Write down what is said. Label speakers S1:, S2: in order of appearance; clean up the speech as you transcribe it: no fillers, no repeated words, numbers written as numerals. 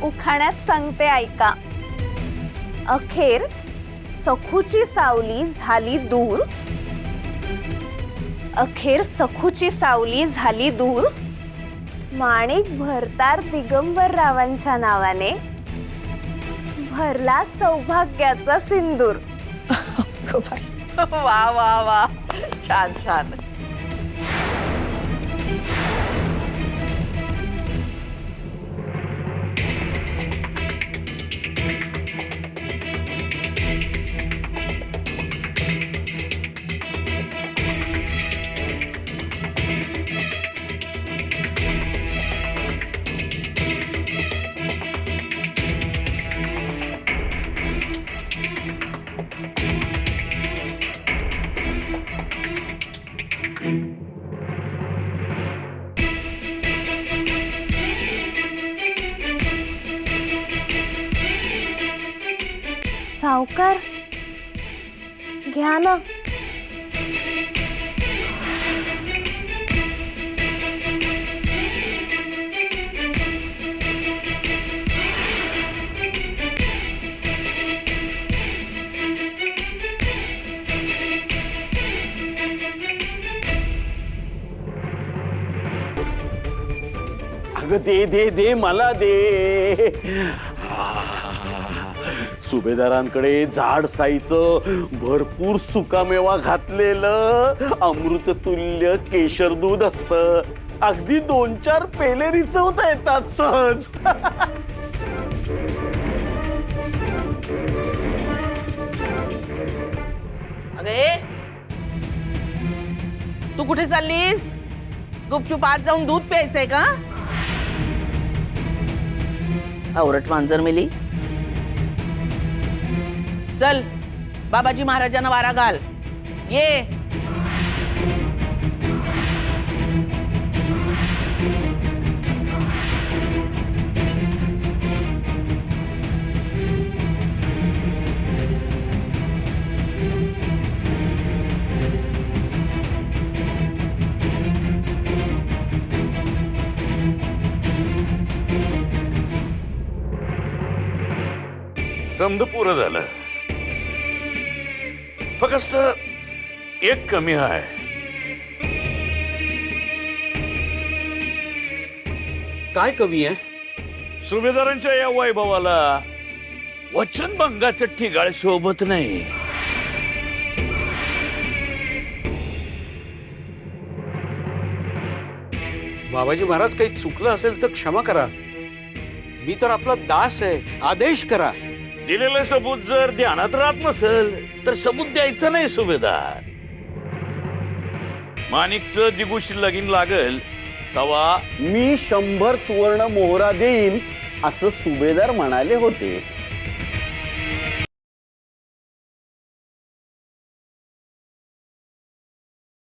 S1: उखाण्यात सांगते ऐका. अखेर सखूची सावली झाली दूर, अखेर सखूची सावली झाली दूर, माणिक भरतार दिगंबररावांच्या नावाने भरला सौभाग्याचा सिंदूर.
S2: वा वा वा, छान छान.
S1: सावकार घ्या ना.
S3: अगं दे दे दे मला दे. सुभेदारांकडे जाड साईचं भरपूर सुकामेवा घातलेलं अमृततुल्य केशर दूध असतं. अगदी 2-4 पेले रिचवता येतात सहज.
S2: अगे तू कुठे चाललीस? गुपचूप आत जाऊन दूध प्यायचंय का? आवरट मांजर मेली. चल बाबाजी महाराजांना वारा घाल. ये.
S4: समद पुरं झालं. फक्त एक कमी आहे.
S3: काय कमी आहे?
S4: सुभेदारांच्या या वैभवाला वचनभंगाचं ठिगाळ शोभत नाही.
S5: बाबाजी महाराज काही चुकलं असेल तर क्षमा करा. मी तर आपला दास आहे. आदेश करा.
S4: दिलेलं सबूत जर ध्यानात राहत नसेल तर सबूत द्यायचं नाही. सुभेदार माणिकचं दिगुशी लगीन लागल तवा
S3: मी 100 सुवर्ण मोहरा देईन असं सुभेदार म्हणाले होते.